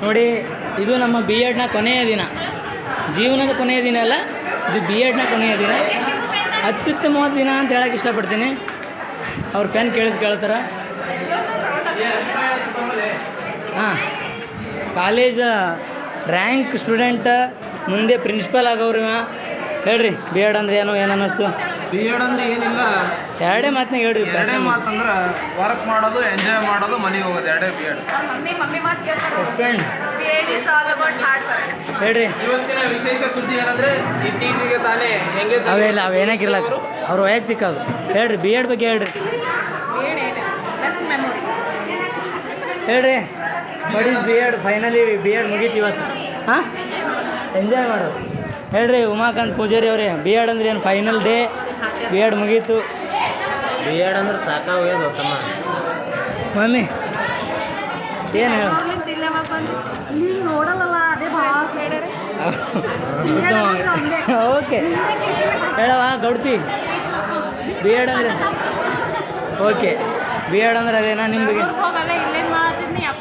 ನೋಡಿ, ಇದು ನಮ್ಮ ಬಿ ಎಡ್ನ ಕೊನೆಯ ದಿನ, ಜೀವನದ ಕೊನೆಯ ದಿನ ಅಲ್ಲ, ಇದು ಬಿ ಎಡ್ನ ಕೊನೆಯ ದಿನ, ಅತ್ಯುತ್ತಮವಾದ ದಿನ ಅಂತ ಹೇಳಕ್ಕೆ ಇಷ್ಟಪಡ್ತೀನಿ. ಅವ್ರ ಪೆನ್ ಕೇಳ್ತಾರ. ಹಾಂ, ಕಾಲೇಜ್ ರ್ಯಾಂಕ್ ಸ್ಟೂಡೆಂಟ್ ಮುಂದೆ ಪ್ರಿನ್ಸಿಪಲ್ ಆಗೋರು. ಹೇಳ್ರಿ, ಬಿ ಎಡ್ ಅಂದ್ರೆ ಏನು ಅನ್ನಿಸ್ತು? ಬಿ ಎಡ್ ಅಂದ್ರೆ ಏನಿಲ್ಲ, ಎರಡೇ ಮಾತನಾಗ ಹೇಳ್ರಿ. ಎರಡೇ ಮಾತಂದ್ರೆ ವರ್ಕ್ ಮಾಡೋದು, ಎಂಜಾಯ್ ಮಾಡೋದು, ಮನೆಗೆ ಹೋಗೋದು, ಎರಡೇ ಬಿ ಎಡ್. ಹೇಳ್ರಿ, ಇವತ್ತಿನ ವಿಶೇಷ ಸುದ್ದಿ ಏನಂದ್ರೆ ಇತ್ತೀಚೆಗೆ ತಾನೇ ಹೆಂಗೆ ಅವೆಲ್ಲ ಅವೇನಾಗಿರಲ್ಲ, ಅವ್ರ ವೈಯಕ್ತಿಕ ಅದು. ಹೇಳ್ರಿ, ಬಿ ಎಡ್ ಬಗ್ಗೆ ಹೇಳ್ರಿ. ಹೇಳ್ರಿ, what is B Ed? Finally B Ed ಮುಗೀತು ಇವತ್ತು. ಹಾಂ, ಎಂಜಾಯ್ ಮಾಡೋದು. ಹೇಳ್ರಿ ಉಮಾಕಾಂತ್ ಪೂಜಾರಿ ಅವರೇ, ಬಿ ಎಡ್ ಅಂದ್ರೆ ಏನು? ಫೈನಲ್ ಡೇ, ಬಿ ಎಡ್ ಮುಗೀತು. ಬಿ ಎಡ್ ಅಂದ್ರೆ ಸಾಕಾಗೋದು ತಮ್ಮ. ಮಮ್ಮಿ ಏನು ಹೇಳು? ಓಕೆ, ಹೇಳವಾ ಗೌಡ್ತಿ, ಬಿ ಎಡ್ ಅಂದ್ರೆ ಓಕೆ. ಬಿ ಎಡ್ ಅಂದ್ರೆ ಅದೇನಾ ನಿಮ್ಗೆ?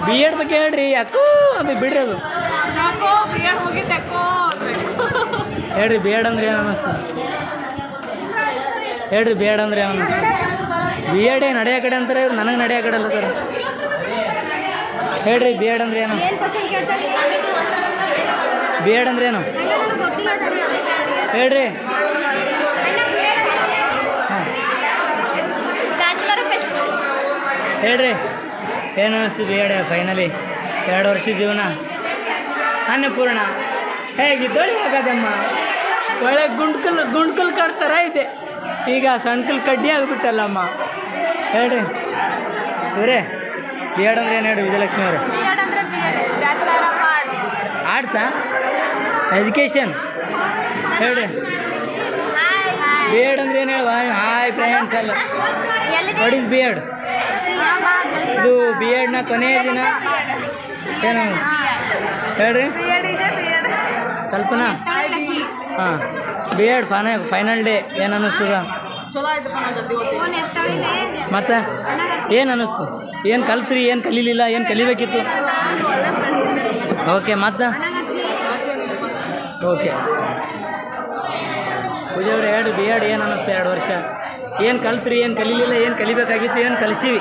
ಬಿ ಎಡ್ ಬಗ್ಗೆ ಹೇಳ್ರಿ. ಯಾಕೋ ಅದು ಬಿಡ್ರಿ, ಅದು ಹೇಳ್ರಿ. ಬಿ ಎಡ್ ಅಂದ್ರೆ ಏನು ಅನ್ನಿಸ್ತು? ಹೇಳ್ರಿ, ಬಿ ಎಡ್ ಅಂದ್ರೆ ಏನು ಅನ್ನಿಸ್ತು? ಬಿ ಎಡ್ ಏನು ನಡೆಯೋ ಕಡೆ ಅಂತಾರೆ, ನನಗೆ ನಡೆಯೋ ಕಡೆ ಅಲ್ಲ ಸರ್. ಹೇಳ್ರಿ, ಬಿ ಎಡ್ ಅಂದ್ರೆ ಏನು? ಬಿ ಎಡ್ ಅಂದ್ರೆ ಏನು ಹೇಳ್ರಿ? ಹಾಂ, ಹೇಳ್ರಿ, ಏನು ಅನ್ನಿಸ್ತು ಬಿ ಎಡ್ ಫೈನಲಿ? 2 ವರ್ಷ ಜೀವನ. ಅನ್ನಪೂರ್ಣ ಹೇಗಿದ್ದೋಳಿ ಆಗದಮ್ಮ, ಒಳ್ಳೆ ಗುಂಡ್ಕಲ್ ಕಟ್ತಾರ ಇದೆ, ಈಗ ಸಣ್ಕಲ್ ಕಡ್ಡಿ ಆಗಿಬಿಟ್ಟಲ್ಲಮ್ಮ. ಹೇಳ್ರಿ ಇವರೇ, ಬಿ ಎಡ್ ಅಂದ್ರೆ ಏನು ಹೇಳಿ ವಿಜಯಲಕ್ಷ್ಮಿ ಅವರೇ? ಆರ್ಟ್ಸಾ, ಎಜುಕೇಷನ್? ಹೇಳ್ರಿ, ಬಿ ಎಡ್ ಅಂದ್ರೆ ಏನು ಹೇಳುವ? ಹಾಯ್ ಫ್ರೆಂಡ್ಸ್ ಎಲ್ಲ. What is B Ed? ಇದು ಬಿ ಎಡ್ನ ಕೊನೆಯ ದಿನ ಏನು ಹೇಳ್ರಿ? ಕಲ್ಪನಾ, ಹಾಂ, ಬಿ ಎಡ್ ಫೈನಲ್ ಡೇ ಏನು ಅನ್ನಿಸ್ತದ? ಮತ್ತೆ ಏನು ಅನ್ನಿಸ್ತು? ಏನು ಕಲ್ತ್ರಿ, ಏನು ಕಲೀಲಿಲ್ಲ, ಏನು ಕಲಿಬೇಕಿತ್ತು? ಓಕೆ, ಮತ್ತೆ ಓಕೆ. ಪೂಜೆ ಅವ್ರು ಹೇಳಿ, ಬಿ ಎಡ್ ಏನು ಅನ್ನಿಸ್ತು? 2 ವರ್ಷ ಏನು ಕಲ್ತ್ರಿ, ಏನು ಕಲೀಲಿಲ್ಲ, ಏನು ಕಲಿಬೇಕಾಗಿತ್ತು, ಏನು ಕಲಿಸೀವಿ?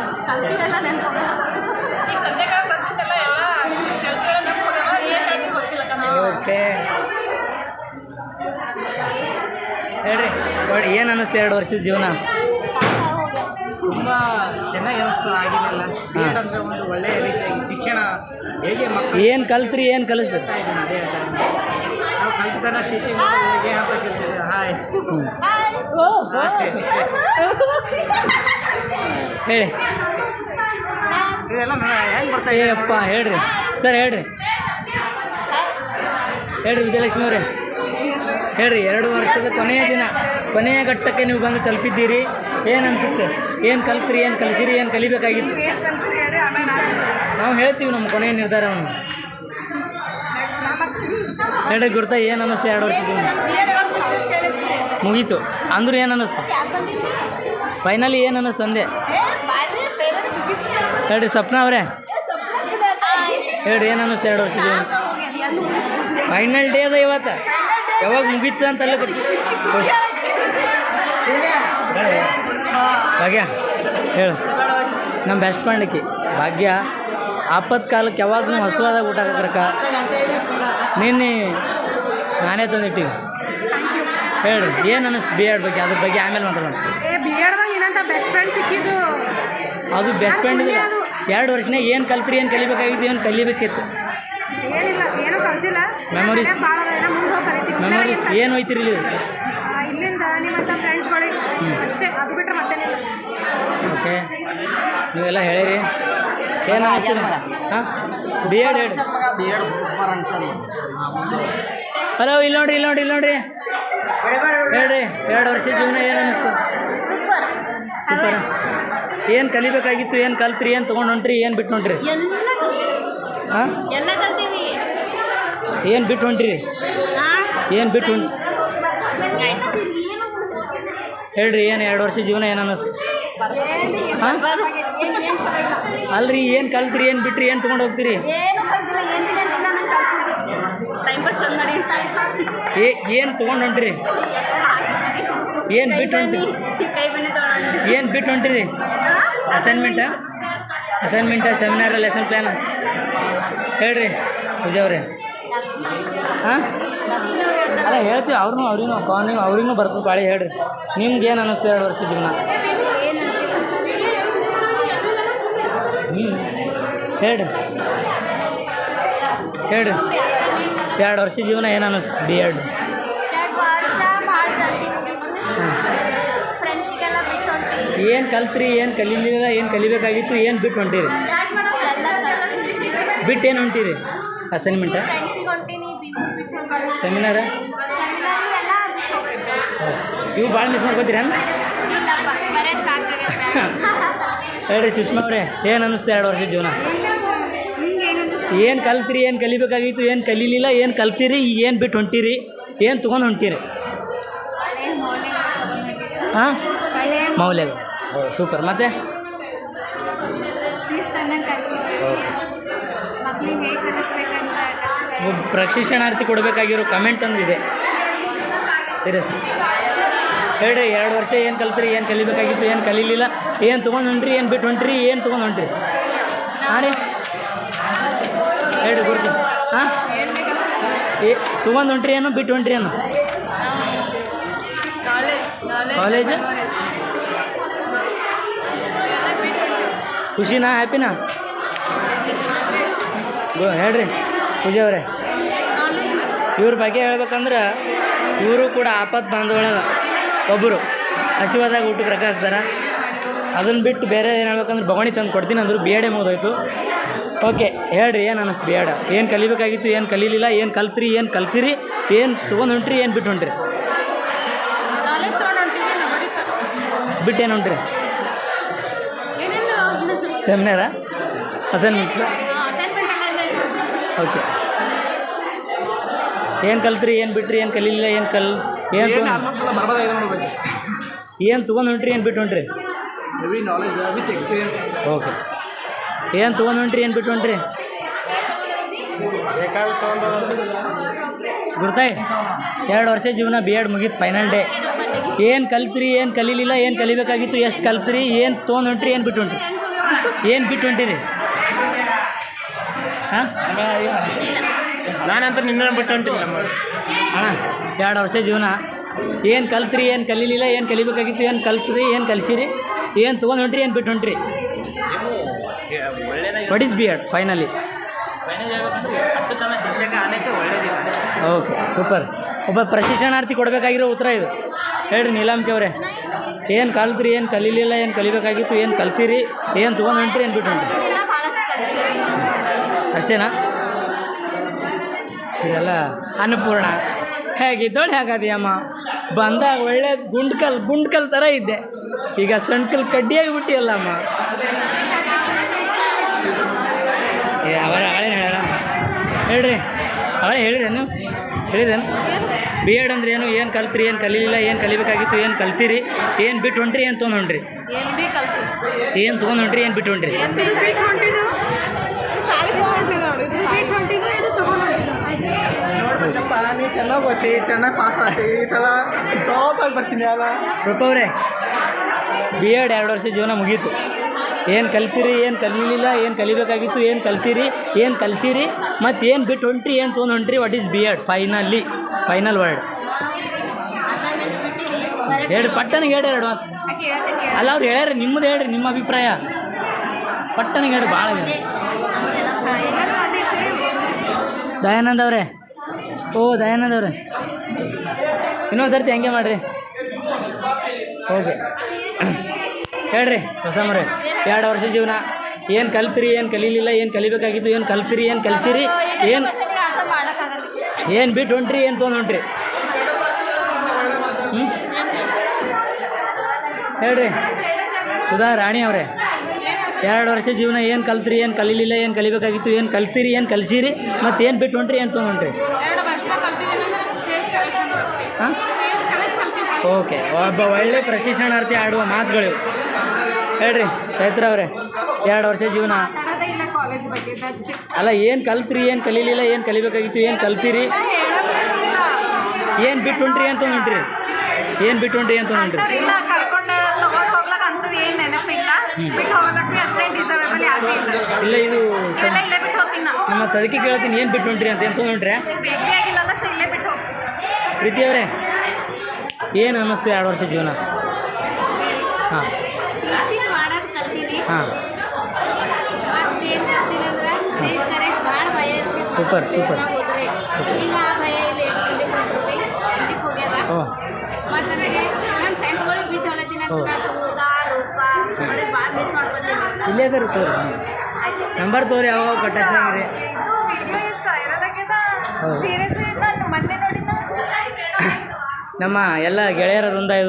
ಓಕೆ, ಹೇಳ್ರಿ, ಏನು ಅನ್ನಿಸ್ತು 2 ವರ್ಷದ ಜೀವನ? ತುಂಬ ಚೆನ್ನಾಗಿ ಅನ್ನಿಸ್ತು. ಆಗಿರಲಿಲ್ಲ, ಬಿ ಎಡ್ ಅಂದರೆ ಒಂದು ಒಳ್ಳೆಯ ರೀತಿಯಾಗಿ ಶಿಕ್ಷಣ ಹೇಗೆ ಮಕ್ಕಳು ಏನು ಕಲ್ತ್ರಿ, ಏನು ಕಲಿಸ್ತೀರಿ? ಅದೇ ನಾವು ಕಲ್ತನ ಟೀಚಿಂಗ್ ಹೇಗೆ ಅಂತ ಕೇಳ್ತೀವಿ. ಹಾಯ್ ಹೇಳಿ. ಇದೆಲ್ಲ ಹೆಂಗೆ ಬರ್ತಾ ಏ ಅಪ್ಪ, ಹೇಳ್ರಿ ಸರ್, ಹೇಳ್ರಿ ವಿಜಯಲಕ್ಷ್ಮಿ ಅವರೇ, ಹೇಳ್ರಿ. 2 ವರ್ಷದ ಕೊನೆಯ ದಿನ, ಕೊನೆಯ ಘಟ್ಟಕ್ಕೆ ನೀವು ಬಂದು ತಲುಪಿದ್ದೀರಿ. ಏನು ಅನಿಸುತ್ತೆ? ಏನು ಕಲ್ತ್ರಿ, ಏನು ಕಲಿಸಿರಿ, ಏನು ಕಲಿಬೇಕಾಗಿತ್ತು? ನಾವು ಹೇಳ್ತೀವಿ ನಮ್ಮ ಕೊನೆಯ ನಿರ್ಧಾರವನ್ನು. ಹೇಳ್ರಿ ಗುರ್ತಾ, ಏನು ಅನ್ನಿಸ್ತು? 2 ವರ್ಷದ ಮುಗೀತು ಅಂದ್ರೆ ಏನು ಅನ್ನಿಸ್ತು? ಫೈನಲಿ ಏನು ಅನ್ನಿಸ್ತು ಅಂದೆ? ಹೇಳ್ರಿ ಸ್ವಪ್ನ ಅವರೇ, ಹೇಳ್ರಿ, ಏನು ಅನ್ನಿಸ್ತು 2 ವರ್ಷದ? ಫೈನಲ್ ಡೇ ಅದ ಇವತ್ತು. ಯಾವಾಗ ಮುಗೀತು ಅಂತ ಅಲ್ಲ ಭಾಗ್ಯ ಹೇಳು. ನಮ್ಮ ಬೆಸ್ಟ್ ಫ್ರೆಂಡ್ಕಿ ಭಾಗ್ಯ ಆಪತ್ಕಾಲಕ್ಕೆ ಯಾವಾಗೂ ಹಸುವಾದಾಗ ಊಟ ಹಾಕಕ್ಕ ನಿನ್ನೆ ನಾನೇ ತಂದಿಟ್ಟಿವಿ. ಹೇಳ್ರಿ, ಏನು ಅನ್ನಿಸ್ತು ಬಿ ಎಡ್ ಬಗ್ಗೆ? ಅದ್ರ ಬಗ್ಗೆ ಆಮೇಲೆ ಮಾತಾಡೋಣ. ಬಿ ಎಡ್ದಾಗ ಏನಂತ ಬೆಸ್ಟ್ ಫ್ರೆಂಡ್ ಸಿಕ್ಕಿದ್ದು, ಅದು ಬೆಸ್ಟ್ ಫ್ರೆಂಡ್ ಇದೆ. 2 ವರ್ಷನಾಗ ಏನು ಕಲ್ತ್ರಿ, ಏನು ಕಲಿಬೇಕಾಗಿತ್ತು, ಏನು ಕಲಿಬೇಕಿತ್ತು? ಏನಿಲ್ಲ, ಏನೂ ಕಲ್ತಿಲ್ಲ. ಮೆಮೊರೀಸ್, ಮುಂದೆ ಹೋಗಿ ಕಲಿತೀವಿ. ಮೆಮೊರೀಸ್ ಏನು ಹೋಯ್ತಿರಿ ಇಲ್ಲಿಂದ ನಿಮ್ಮಂಥ ಫ್ರೆಂಡ್ಸ್ಗಳಿಗೆ ಅಷ್ಟೇ, ಅದು ಬಿಟ್ಟರೆ ಮತ್ತೇನಿಲ್ಲ. ಓಕೆ, ನೀವೆಲ್ಲ ಹೇಳಿರಿ. ಏನು ಅನ್ನಿಸ್ತೀರಿ? ಹಾಂ, ಬಿ ಎಡ್ ಹೇಳಿ. ಬಿ ಎಡ್ ಸೂಪರ್ ಅನ್ಸಲ್ಲ. ಹಲೋ, ಇಲ್ಲಿ ನೋಡ್ರಿ ಹೇಳ್ರಿ. 2 ವರ್ಷ ಜೀವನ ಏನು ಅನ್ನಿಸ್ತು? ಸೂಪರ್. ಏನು ಕಲಿಬೇಕಾಗಿತ್ತು, ಏನು ಕಲ್ತ್ರಿ, ಏನು ತೊಗೊಂಡು ಹೊಂಟ್ರಿ, ಏನು ಬಿಟ್ಟು ಹೊಂಟ್ರಿ? ಹಾಂ, ಏನು ಬಿಟ್ಟು ಹೊಂಟ್ರಿ? ಏನು ಬಿಟ್ಟು ಹೊಂಟ್ರಿ ಹೇಳ್ರಿ. ಏನು 2 ವರ್ಷ ಜೀವನ ಏನು ಅನ್ನಿಸ್ತು? ಹಾಂ, ಅಲ್ರಿ, ಏನು ಕಲ್ತ್ರಿ, ಏನು ಬಿಟ್ರಿ, ಏನು ತೊಗೊಂಡು ಹೋಗ್ತೀರಿ? ಏನು ಕಲ್ತಿಲ್ಲ, ಏನಿಲ್ಲ. ಏನು ತೊಗೊಂಡು ಹೊಂಟ್ರಿ? ಏನು ಬಿಟ್ಟು ಹೊಂಟ್ರಿ? ಏನು ಬಿಟ್ಟು ಹೊಂಟಿರಿ? ಅಸೈನ್ಮೆಂಟಾ ಸೆಮಿನಾರ ಲೆಸನ್ ಪ್ಲ್ಯಾನ್ ಹೇಳ್ರಿ ವಿಜಯ್ ಅವರೇ. ಹಾಂ ಅಲ್ಲ ಹೇಳ್ತೀವಿ ಅವ್ರಿಗೂ ಬರ್ತದೆ ಪಾಳಿ. ಹೇಳ್ರಿ ನಿಮ್ಗೆ ಏನು ಅನ್ನಿಸ್ತು 2 ವರ್ಷ ಜೀವನ? ಹೇಳ್ರಿ 2 ವರ್ಷ ಜೀವನ ಏನು ಅನ್ನಿಸ್ತು? ಬಿ ಎಡ್ 2 ವರ್ಷ ಭಾಳ ಜಲ್ದಿ ಮುಗೀತು. ಫ್ರೆಂಡ್ಸಿಗೆಲ್ಲ ಬಿಟ್ಟು ಹೊಂಟೀವಿ. ಏನು ಕಲ್ತ್ರಿ? ಏನು ಕಲೀಲಿಲ್ಲ? ಏನು ಕಲಿಬೇಕಾಗಿತ್ತು? ಏನು ಬಿಟ್ಟು ಹೊಂಟಿರಿ? ಬಿಟ್ಟು ಏನು ಹೊಂಟಿರಿ? ಅಸೈನ್ಮೆಂಟ, ಫ್ರೆಂಡ್ಸಿಗೆ ಹೊಂಟೀನಿ, ಬಿಟ್ಟು ಸೆಮಿನಾರ, ಎಲ್ಲ ಇವು ಭಾಳ ಮಿಸ್ ಮಾಡ್ಕೋತೀರೇನು? ಇಲ್ಲಪ್ಪ, ಬರೇ ಸಾಕಾಗತ್ತೆ. ಹೇಳ್ರಿ ಸುಷ್ಮಾ ಅವರೇ, ಏನು ಅನ್ನಿಸ್ತು 2 ವರ್ಷ ಜೀವನ? ಏನು ಕಲ್ತ್ರಿ? ಏನು ಕಲಿಬೇಕಾಗಿತ್ತು? ಏನು ಕಲೀಲಿಲ್ಲ? ಏನು ಕಲ್ತೀರಿ? ಏನು ಬಿಟ್ಟು ಹೊಂಟಿರಿ? ಏನು ತೊಗೊಂಡು ಹೊಂಟಿರಿ? ಹಾಂ ಮೌಲ್ಯ. ಓ ಸೂಪರ್. ಮತ್ತೆ ಪ್ರಶಿಕ್ಷಣಾರ್ಥಿ ಕೊಡಬೇಕಾಗಿರೋ ಕಮೆಂಟ್ ಅಂದಿದೆ. ಸೀರಿಯಸ್ ಹೇಳ್ರಿ 2 ವರ್ಷ ಏನು ಕಲ್ತ್ರಿ? ಏನು ಕಲಿಬೇಕಾಗಿತ್ತು? ಏನು ಕಲೀಲಿಲ್ಲ? ಏನು ತೊಗೊಂಡು ಹೊಂಟ್ರಿ? ಏನು ಬಿಟ್ಟು ಹೊಂಟ್ರಿ? ಏನು ತೊಗೊಂಡು ಹೊಂಟ್ರಿ? ಹಾಂ ರೀ ಹೇಳ್ರಿ ಗುರುತು. ಹಾಂ ತೊಗೊಂಡು ಹೊಂಟ್ರಿ ಏನು ಬಿಟ್ಟು ಹೊಂಟ್ರಿ ಏನು? ಕಾಲೇಜ್ ಖುಷಿನಾ? ಹ್ಯಾಪಿನಾ? ಹೇಳ್ರಿ ಪೂಜೆ ಅವರೇ. ಇವ್ರ ಬಗ್ಗೆ ಹೇಳ್ಬೇಕಂದ್ರೆ ಇವರು ಕೂಡ ಆಪತ್ತು ಬಾಂಧವೊಳಗೆ ಒಬ್ಬರು. ಹಸಿವಾದಾಗ ಊಟಕ್ಕೆ ರೊಕ್ಕ ಹಾಕ್ತಾರೆ. ಅದನ್ನು ಬಿಟ್ಟು ಬೇರೆ ಏನು ಹೇಳ್ಬೇಕಂದ್ರೆ ಬಗಣಿ ತಂದು ಕೊಡ್ತೀನಿ ಅಂದರು. ಬಿ ಎಡ್ ಮುಗಿದೋಯ್ತು. ಓಕೆ ಹೇಳ್ರಿ ಏನು ಅನ್ನಿಸ್ತು ಬಿ ಎಡ್? ಏನು ಕಲಿಬೇಕಾಗಿತ್ತು? ಏನು ಕಲೀಲಿಲ್ಲ? ಏನು ಕಲ್ತ್ರಿ? ಏನು ಕಲ್ತೀರಿ? ಏನು ತೊಗೊಂಡು ಹೊಂಟ್ರಿ? ಏನು ಬಿಟ್ಟು ಹೊಂಟ್ರಿ? ಬಿಟ್ಟು ಏನು ಹೊಂಟ್ರಿ? ಸೆಮಿನಾರ, ಅಸೈನ್ಮೆಂಟ್ಸ್. ಓಕೆ ಏನು ಕಲ್ತ್ರಿ? ಏನು ಬಿಟ್ರಿ? ಏನು ಕಲೀಲಿಲ್ಲ? ಏನು ಏನು ತೊಗೊಂಡು ಹೊಂಟ್ರಿ? ಏನು ಬಿಟ್ಟು ಹೊಂಟ್ರಿ? Heavy knowledge with experience. Okay ಏನು ತೊಗೊಂಡು ಹೊಂಟ್ರಿ? ಏನು ಬಿಟ್ಟು ಹೊಂಟ್ರಿ? ಗುರ್ತಾಯ್ 2 ವರ್ಷ ಜೀವನ ಬಿ ಎಡ್ ಮುಗೀತು, ಫೈನಲ್ ಡೇ. ಏನು ಕಲ್ತ್ರಿ? ಏನು ಕಲೀಲಿಲ್ಲ? ಏನು ಕಲಿಬೇಕಾಗಿತ್ತು? ಎಷ್ಟು ಕಲ್ತ್ರಿ? ಏನು ತೊಗೊಂಡು ಹೊಂಟ್ರಿ? ಏನು ಬಿಟ್ಟು ಹೊಂಟ್ರಿ? ಏನು ಬಿಟ್ಟು ಹೊಂಟಿರಿ? ಹಾಂ ನಾನಂತ ನಿನ್ನ ಬಿಟ್ಟು ಹೊಂಟಿಲ್ಲ ಅಣ್ಣ. 2 ವರ್ಷ ಜೀವನ ಏನು ಕಲ್ತ್ರಿ? ಏನು ಕಲೀಲಿಲ್ಲ? ಏನು ಕಲಿಬೇಕಾಗಿತ್ತು? ಏನು ಕಲ್ತ್ರಿ? ಏನು ಕಲಿಸಿರಿ? ಏನು ತೊಗೊಂಡು ಹೊಂಟ್ರಿ? ಏನು ಬಿಟ್ಟು ಹೊಂಟ್ರಿ? What is B Ed finally? ಅತ್ಯುತ್ತಮ ಶಿಕ್ಷಕ ಅನ್ನೋಕ್ಕೆ ಒಳ್ಳೆಯದಿಲ್ಲ. Okay super. ಒಬ್ಬ ಪ್ರಶಿಕ್ಷಣಾರ್ಥಿ ಕೊಡಬೇಕಾಗಿರೋ ಉತ್ತರ ಇದು. ಹೇಳ್ರಿ ನೀಲಾಂಕಿ ಅವರೇ, ಏನು ಕಲ್ತ್ರಿ? ಏನು ಕಲೀಲಿಲ್ಲ? ಏನು ಕಲಿಬೇಕಾಗಿತ್ತು? ಏನು ಕಲ್ತೀರಿ? ಏನು ತೊಗೊಂಡು ಹೊಂಟ್ರಿ? ಏನು ಬಿಟ್ಟು ಹೊಂಟ್ರಿ? ಅಷ್ಟೇನಾ? ಇದೆಲ್ಲ ಅನ್ನಪೂರ್ಣ ಹೇಗಿದ್ದೋಳು ಹೇಗಾದಿಯಮ್ಮ? ಬಂದಾಗ ಒಳ್ಳೆ ಗುಂಡ್ಕಲ್ ಥರ ಇದ್ದೆ, ಈಗ ಸಣ್ಕಲ್ ಕಡ್ಡಿಯಾಗಿ ಬಿಟ್ಟಿಯಲ್ಲಮ್ಮ. ಅವರ ಅವಳೇನು ಹೇಳ ಹೇಳ್ರಿ, ಅವಳೇ ಹೇಳಿರೇನು? ಬಿ ಎಡ್ ಅಂದ್ರೆ ಏನು? ಏನು ಕಲ್ತ್ರಿ? ಏನು ಕಲೀಲಿಲ್ಲ? ಏನು ಕಲಿಬೇಕಾಗಿತ್ತು? ಏನು ಕಲ್ತೀರಿ? ಏನು ಬಿಟ್ಟು ಹೊಂಟ್ರಿ? ಏನು ತೊಗೊಂಡು ಹೊಂಟ್ರಿ? ಏನು ತೊಗೊಂಡು ಹೊಂಟ್ರಿ? ಏನು ಬಿಟ್ಟು ಹೊಂಟ್ರಿ? ನೀ ಚೆನ್ನಾಗಿ ಓದ್ತಿ, ಚೆನ್ನಾಗಿ ಪಾಸ್ ಆಗ್ತಿ, ಈ ಸಲ ಟಾಪಾಗಿ ಬರ್ತೀನಿ ಅಲ್ಲ. ರೂಪ ಅವರೇ, ಬಿ ಎಡ್ 2 ವರ್ಷ ಜೀವನ ಮುಗೀತು. ಏನು ಕಲ್ತೀರಿ? ಏನು ಕಲೀಲಿಲ್ಲ? ಏನು ಕಲಿಬೇಕಾಗಿತ್ತು? ಏನು ಕಲ್ತೀರಿ? ಏನು ಕಲಿಸಿರಿ? ಮತ್ತು ಏನು ಬಿಟ್ಟು ಹೊಂಟ್ರಿ? ಏನು ತೊಗೊಂಡು ಹೊಂಟ್ರಿ? What is B Ed final word? ಹೇಳ್ರಿ ಪಟ್ಟನಿಗೆ ಹೇಳ್ರಿ 2 ಮಾತು. ಅಲ್ಲ ಅವ್ರು ಹೇಳ್ಯಾರ, ನಿಮ್ಮದು ಹೇಳ್ರಿ, ನಿಮ್ಮ ಅಭಿಪ್ರಾಯ ಪಟ್ಟನಿಗೆ ಹೇಳ್ರಿ. ಭಾಳ ದಯಾನಂದ್ ಅವರೇ, ದಯಾನಂದ್ ಅವರೇ ಇನ್ನೊಂದು ಸರ್ತಿ ಹಂಗೆ ಮಾಡಿರಿ. ಓಕೆ ಹೇಳ್ರಿ ಹೊಸಮರೇ, 2 ವರ್ಷ ಜೀವನ ಏನು ಕಲ್ತ್ರಿ? ಏನು ಕಲೀಲಿಲ್ಲ? ಏನು ಕಲಿಬೇಕಾಗಿತ್ತು? ಏನು ಕಲ್ತೀರಿ? ಏನು ಕಲಿಸಿರಿ? ಏನು ಬಿಟ್ಟು ಹೊಂಟ್ರಿ? ಏನು ತೊಗೊಂಡು ಹೊಂಟ್ರಿ? ಹೇಳ್ರಿ ಸುಧಾ ರಾಣಿ ಅವರೇ, 2 ವರ್ಷ ಜೀವನ ಏನು ಕಲ್ತ್ರಿ? ಏನು ಕಲೀಲಿಲ್ಲ? ಏನು ಕಲಿಬೇಕಾಗಿತ್ತು? ಏನು ಕಲ್ತೀರಿ? ಏನು ಕಲಿಸಿರಿ? ಮತ್ತು ಏನು ಬಿಟ್ಟು ಹೊಂಟ್ರಿ? ಏನು ತೊಗೊಂಡು ಹೊಂಟ್ರಿ? ಹಾಂ ಓಕೆ, ಒಬ್ಬ ಒಳ್ಳೆ ಪ್ರಶಿಕ್ಷಣಾರ್ಥಿ ಆಡುವ ಮಾತುಗಳು. ಹೇಳ್ರಿ ಚೈತ್ರ ಅವರೇ, 2 ವರ್ಷ ಜೀವನ ಅಲ್ಲ, ಏನು ಕಲ್ತ್ರಿ? ಏನು ಕಲೀಲಿಲ್ಲ? ಏನು ಕಲಿಬೇಕಾಗಿತ್ತು? ಏನು ಕಲ್ತೀರಿ? ಏನು ಬಿಟ್ಟು ಹೊಂಟ್ರಿ ಅಂತ ಹೊಂಟ್ರಿ ಏನು ಬಿಟ್ಟು ಹೊಂಟ್ರಿ ಅಂತ ಹೊಂಟ್ರಿ ಇಲ್ಲ ಕರ್ಕೊಂಡು ತಗೊಂಡು ಹೋಗ್ಲಕ್ಕ ಅಂತದ್ದು ಏನು ನೆನಪಿಲ್ಲ ಬಿಟ್ಟು ಹೋಗ್ಲಕ್ಕ ಬಿ ಅಷ್ಟೇ ಡಿಸರ್ವೇಬಲ್ ಯಾರು ಇಲ್ಲ ಇಲ್ಲ ಇದು ಇವೆಲ್ಲ ಇಲ್ಲೇ ಬಿಟ್ಟು ಹೋಗ್ತೀನಿ ನಾ ನಮ್ಮ ಅದಕ್ಕೆ ಕೇಳ್ತೀನಿ ಏನು ಬಿಟ್ಟು ಹೊಂಟ್ರಿ ಅಂತ ಎಂತ ಹೊಂಟ್ರೆ ಭೇಟಿ ಆಗಿಲ್ಲಲ್ಲ ಸೊ ಇಲ್ಲೇ ಬಿಟ್ಟು ಹೋಗ್ತೀನಿ ಪ್ರೀತಿ ಅವರೇ ಏನು ಅನ್ನಿಸ್ತು 2 ವರ್ಷ ಜೀವನ ಹಾಂ ಟೀಚಿಂಗ್ ಮಾಡೋದು ಕಲ್ತೀನಿ ಹಾಂ ಮತ್ತೇನು ಕಲ್ತೀನಿ ಅಂದ್ರೆ ಸ್ಟೇಜ್ ಕರೆಕ್ಟ್ ಭಾಳ ಭಯ ಇರ್ತಿತ್ತು ಸೂಪರ್, ಸೂಪರ್. ಹೋದ್ರೆ ಈಗ ಆ ಭಯ ಇಲ್ಲ ಎಷ್ಟು ಹಿಂದಕ್ಕೆ ಹೋಗ್ಯದ ಓ ಮತ್ತು ನನಗೆ ನನ್ನ ಫ್ರೆಂಡ್ಸ್ಗಳಿಗೆ ಬಿಟ್ಟು ಹೊಲತ್ತೀನಿ ಅಂತ ನಾನು ಸುಮುದ ರೂಪ ಅವ್ರಿಗೆ ಭಾಳ ಮಿಸ್ ಮಾಡ್ಕೊತೀನಿ ಇಲ್ಲೇ ಅದಾರ ತೋರಿ ನಂಬರ್ ತೋರಿ ಯಾವಾಗ ಕಟ್ಟಾಕ್ರಿ ಇದು ವಿಡಿಯೋ ಎಷ್ಟು ವೈರಲ್ ಆಗ್ಯದ ಹೌದು. ಸೀರಿಯಸ್ಲಿ ನಾನು ಮೊನ್ನೆ ನೋಡಿದ್ನ ನಮ್ಮ ಎಲ್ಲ ಗೆಳೆಯರ ವೃಂದ ಇದು